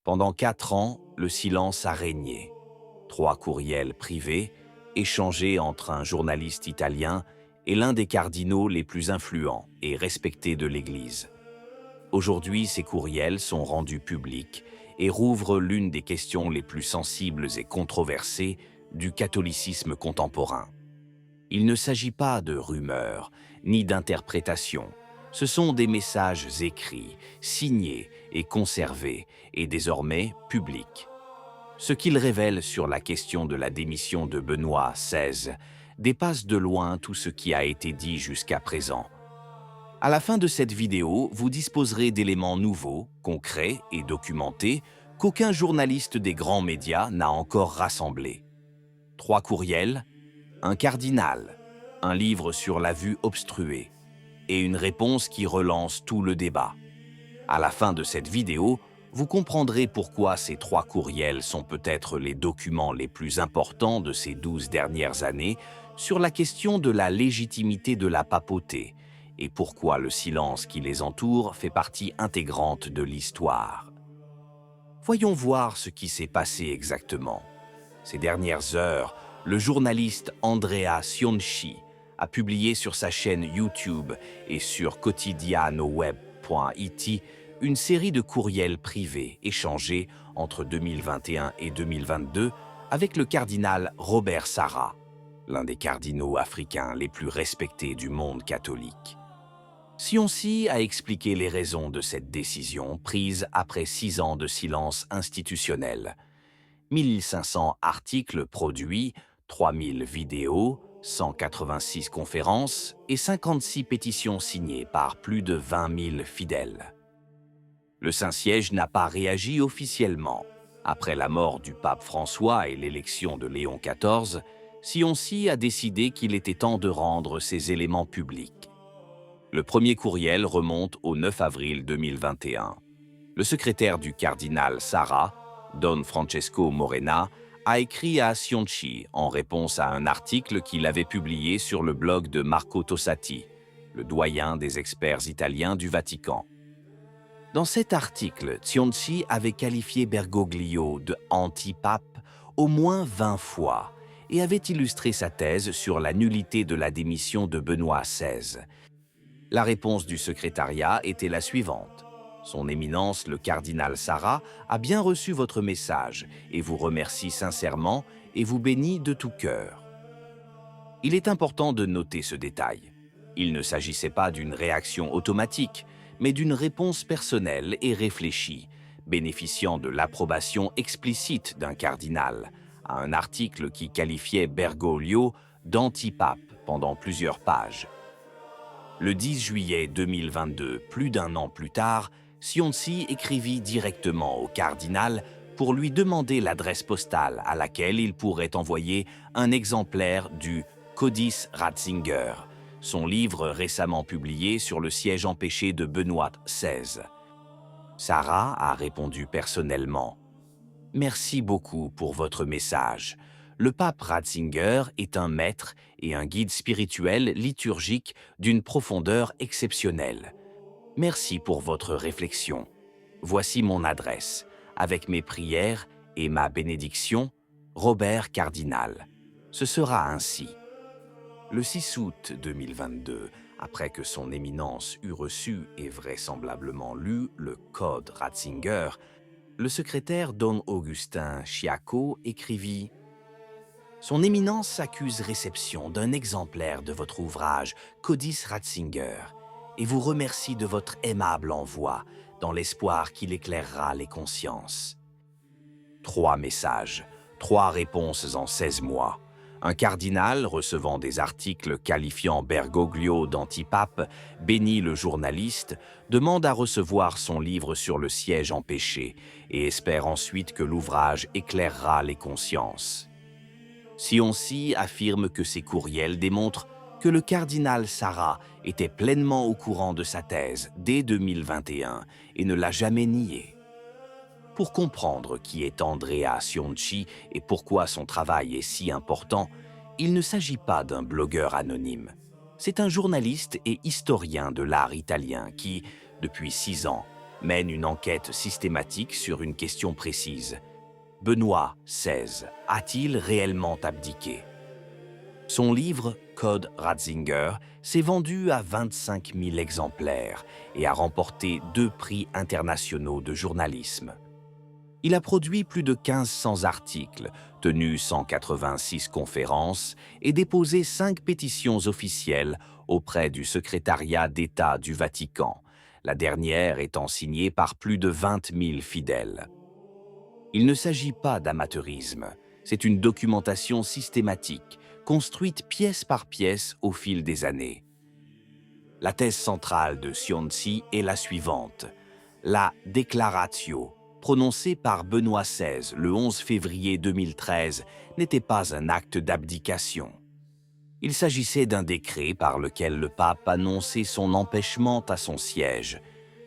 Pendant 4 ans, le silence a régné. 3 courriels privés, échangés entre un journaliste italien et l'un des cardinaux les plus influents et respectés de l'Église. Aujourd'hui, ces courriels sont rendus publics et rouvrent l'une des questions les plus sensibles et controversées du catholicisme contemporain. Il ne s'agit pas de rumeurs, ni d'interprétations. Ce sont des messages écrits, signés et conservés, et désormais publics. Ce qu'ils révèlent sur la question de la démission de Benoît XVI dépasse de loin tout ce qui a été dit jusqu'à présent. À la fin de cette vidéo, vous disposerez d'éléments nouveaux, concrets et documentés qu'aucun journaliste des grands médias n'a encore rassemblés. 3 courriels, un cardinal, un livre sur la vue obstruée et une réponse qui relance tout le débat. À la fin de cette vidéo, vous comprendrez pourquoi ces 3 courriels sont peut-être les documents les plus importants de ces 12 dernières années sur la question de la légitimité de la papauté et pourquoi le silence qui les entoure fait partie intégrante de l'histoire. Voyons voir ce qui s'est passé exactement. Ces dernières heures, le journaliste Andrea Cionci a publié sur sa chaîne YouTube et sur quotidianoweb.it une série de courriels privés échangés entre 2021 et 2022 avec le cardinal Robert Sarra, l'un des cardinaux africains les plus respectés du monde catholique. Cionci a expliqué les raisons de cette décision prise après 6 ans de silence institutionnel. 1500 articles produits, 3000 vidéos, 186 conférences et 56 pétitions signées par plus de 20 000 fidèles. Le Saint-Siège n'a pas réagi officiellement. Après la mort du pape François et l'élection de Léon XIV, Cionci a décidé qu'il était temps de rendre ces éléments publics. Le premier courriel remonte au 9 avril 2021. Le secrétaire du cardinal Sarra, Don Francesco Morena, a écrit à Cionci en réponse à un article qu'il avait publié sur le blog de Marco Tossati, le doyen des experts italiens du Vatican. Dans cet article, Cionci avait qualifié Bergoglio de anti-pape au moins 20 fois et avait illustré sa thèse sur la nullité de la démission de Benoît XVI. La réponse du secrétariat était la suivante. Son Éminence, le cardinal Sarra, a bien reçu votre message et vous remercie sincèrement et vous bénit de tout cœur. Il est important de noter ce détail. Il ne s'agissait pas d'une réaction automatique, mais d'une réponse personnelle et réfléchie, bénéficiant de l'approbation explicite d'un cardinal, à un article qui qualifiait Bergoglio d'antipape pendant plusieurs pages. Le 10 juillet 2022, plus d'un an plus tard, Cionci écrivit directement au cardinal pour lui demander l'adresse postale à laquelle il pourrait envoyer un exemplaire du Codice Ratzinger, son livre récemment publié sur le siège empêché de Benoît XVI. Sarra a répondu personnellement « Merci beaucoup pour votre message. Le pape Ratzinger est un maître et un guide spirituel liturgique d'une profondeur exceptionnelle. Merci pour votre réflexion. Voici mon adresse, avec mes prières et ma bénédiction, Robert Cardinal. Ce sera ainsi. » Le 6 août 2022, après que son Éminence eut reçu et vraisemblablement lu le Code Ratzinger, le secrétaire Don Augustin Chiaco écrivit « Son Éminence s'accuse réception d'un exemplaire de votre ouvrage Codice Ratzinger et vous remercie de votre aimable envoi dans l'espoir qu'il éclairera les consciences. » 3 messages, 3 réponses en 16 mois. Un cardinal recevant des articles qualifiant Bergoglio d'antipape bénit le journaliste, demande à recevoir son livre sur le siège empêché et espère ensuite que l'ouvrage éclairera les consciences. Cionci affirme que ces courriels démontrent que le cardinal Sarra était pleinement au courant de sa thèse dès 2021 et ne l'a jamais nié. Pour comprendre qui est Andrea Cionci et pourquoi son travail est si important, il ne s'agit pas d'un blogueur anonyme. C'est un journaliste et historien de l'art italien qui, depuis 6 ans, mène une enquête systématique sur une question précise. Benoît XVI a-t-il réellement abdiqué? Son livre Code Ratzinger s'est vendu à 25 000 exemplaires et a remporté 2 prix internationaux de journalisme. Il a produit plus de 1500 articles, tenu 186 conférences et déposé 5 pétitions officielles auprès du secrétariat d'État du Vatican, la dernière étant signée par plus de 20 000 fidèles. Il ne s'agit pas d'amateurisme, c'est une documentation systématique, construite pièce par pièce au fil des années. La thèse centrale de Sionsi est la suivante. La Declaratio, prononcée par Benoît XVI le 11 février 2013, n'était pas un acte d'abdication. Il s'agissait d'un décret par lequel le pape annonçait son empêchement à son siège,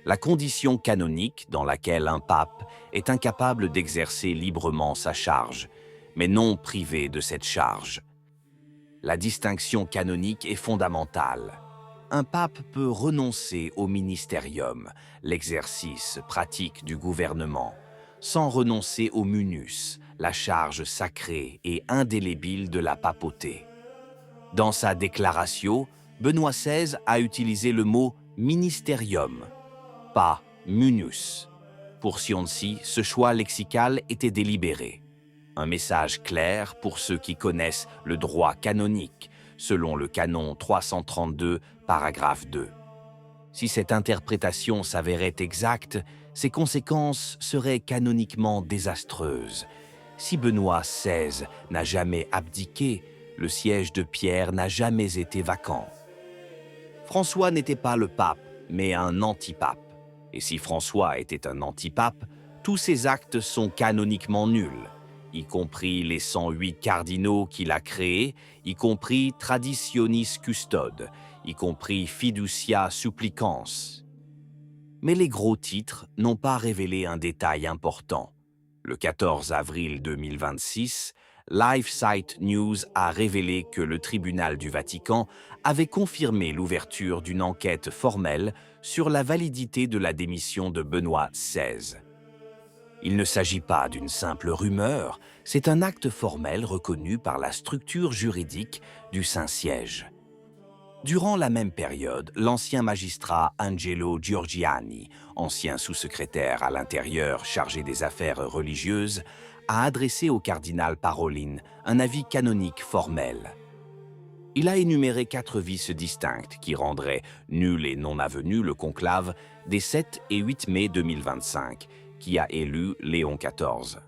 la condition canonique dans laquelle un pape est incapable d'exercer librement sa charge, mais non privé de cette charge. La distinction canonique est fondamentale. Un pape peut renoncer au ministérium, l'exercice pratique du gouvernement, sans renoncer au munus, la charge sacrée et indélébile de la papauté. Dans sa déclaration, Benoît XVI a utilisé le mot « ministérium », pas « munus ». Pour Sionsi, ce choix lexical était délibéré. Un message clair pour ceux qui connaissent le droit canonique, selon le canon 332, paragraphe 2. Si cette interprétation s'avérait exacte, ses conséquences seraient canoniquement désastreuses. Si Benoît XVI n'a jamais abdiqué, le siège de Pierre n'a jamais été vacant. François n'était pas le pape, mais un antipape. Et si François était un antipape, tous ses actes sont canoniquement nuls, y compris les 108 cardinaux qu'il a créés, y compris Traditionis Custode, y compris Fiducia Supplicans. Mais les gros titres n'ont pas révélé un détail important. Le 14 avril 2026, LifeSite News a révélé que le tribunal du Vatican avait confirmé l'ouverture d'une enquête formelle sur la validité de la démission de Benoît XVI. Il ne s'agit pas d'une simple rumeur, c'est un acte formel reconnu par la structure juridique du Saint-Siège. Durant la même période, l'ancien magistrat Angelo Giorgiani, ancien sous-secrétaire à l'Intérieur chargé des affaires religieuses, a adressé au cardinal Parolin un avis canonique formel. Il a énuméré 4 vices distincts qui rendraient nul et non avenu le conclave des 7 et 8 mai 2025, qui a élu Léon XIV.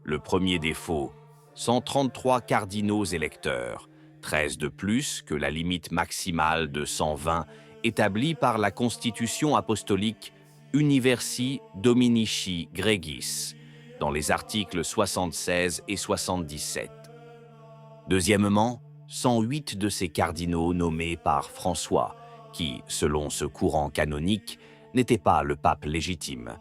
Le premier défaut, 133 cardinaux électeurs, 13 de plus que la limite maximale de 120 établie par la Constitution apostolique Universi Dominici Gregis, dans les articles 76 et 77. Deuxièmement, 108 de ces cardinaux nommés par François, qui, selon ce courant canonique, n'était pas le pape légitime.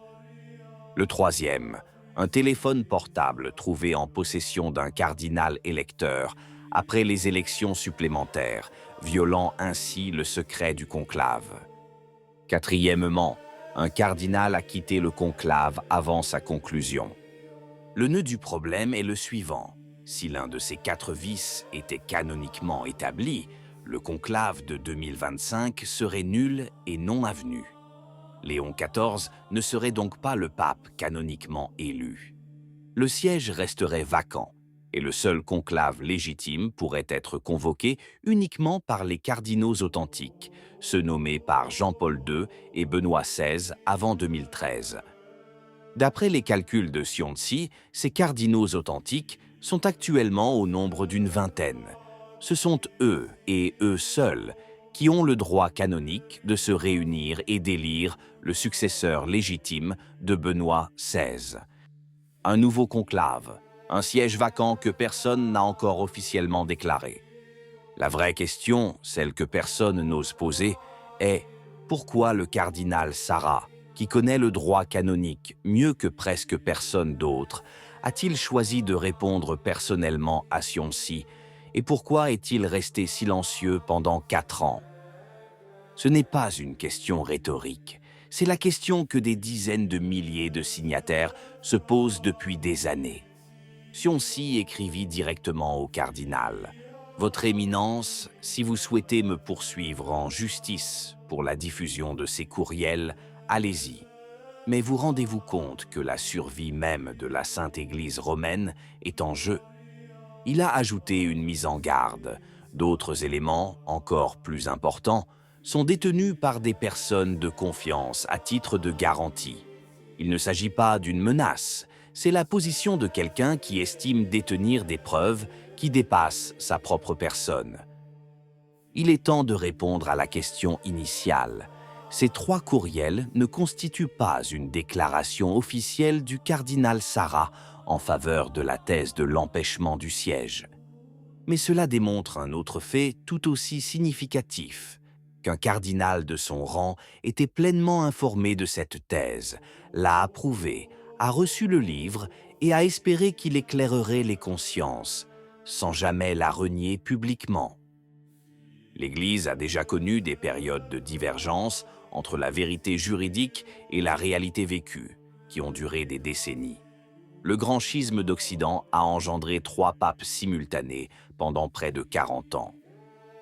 Le troisième, un téléphone portable trouvé en possession d'un cardinal électeur après les élections supplémentaires, violant ainsi le secret du conclave. Quatrièmement, un cardinal a quitté le conclave avant sa conclusion. Le nœud du problème est le suivant. Si l'un de ces 4 vices était canoniquement établi, le conclave de 2025 serait nul et non avenu. Léon XIV ne serait donc pas le pape canoniquement élu. Le siège resterait vacant et le seul conclave légitime pourrait être convoqué uniquement par les cardinaux authentiques, ceux nommés par Jean-Paul II et Benoît XVI avant 2013. D'après les calculs de Sionsi, ces cardinaux authentiques sont actuellement au nombre d'une vingtaine. Ce sont eux, et eux seuls, qui ont le droit canonique de se réunir et d'élire le successeur légitime de Benoît XVI. Un nouveau conclave, un siège vacant que personne n'a encore officiellement déclaré. La vraie question, celle que personne n'ose poser, est pourquoi le cardinal Sarah, qui connaît le droit canonique mieux que presque personne d'autre, a-t-il choisi de répondre personnellement à Sionsi, et pourquoi est-il resté silencieux pendant 4 ans? Ce n'est pas une question rhétorique, C'est la question que des dizaines de milliers de signataires se posent depuis des années. Sionci écrivit directement au cardinal: « Votre Éminence, si vous souhaitez me poursuivre en justice pour la diffusion de ces courriels, allez-y. Mais vous rendez-vous compte que la survie même de la Sainte Église romaine est en jeu ?» Il a ajouté une mise en garde. D'autres éléments, encore plus importants, sont détenus par des personnes de confiance à titre de garantie. Il ne s'agit pas d'une menace, c'est la position de quelqu'un qui estime détenir des preuves qui dépassent sa propre personne. Il est temps de répondre à la question initiale. Ces 3 courriels ne constituent pas une déclaration officielle du cardinal Sarah en faveur de la thèse de l'empêchement du siège. Mais cela démontre un autre fait tout aussi significatif, qu'un cardinal de son rang était pleinement informé de cette thèse, l'a approuvée, a reçu le livre et a espéré qu'il éclairerait les consciences, sans jamais la renier publiquement. L'Église a déjà connu des périodes de divergence entre la vérité juridique et la réalité vécue, qui ont duré des décennies. Le grand schisme d'Occident a engendré 3 papes simultanés pendant près de 40 ans.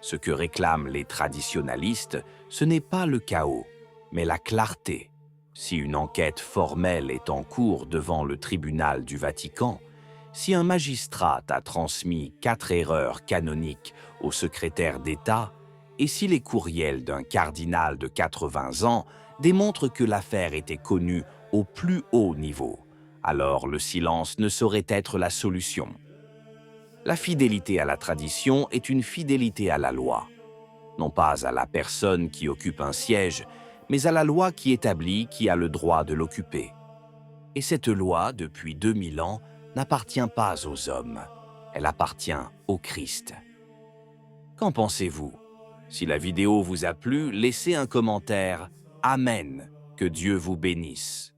Ce que réclament les traditionalistes, ce n'est pas le chaos, mais la clarté. Si une enquête formelle est en cours devant le tribunal du Vatican, si un magistrat a transmis 4 erreurs canoniques au secrétaire d'État, et si les courriels d'un cardinal de 80 ans démontrent que l'affaire était connue au plus haut niveau, alors le silence ne saurait être la solution. La fidélité à la tradition est une fidélité à la loi, non pas à la personne qui occupe un siège, mais à la loi qui établit qui a le droit de l'occuper. Et cette loi, depuis 2000 ans, n'appartient pas aux hommes, elle appartient au Christ. Qu'en pensez-vous? Si la vidéo vous a plu, laissez un commentaire. Amen. Que Dieu vous bénisse.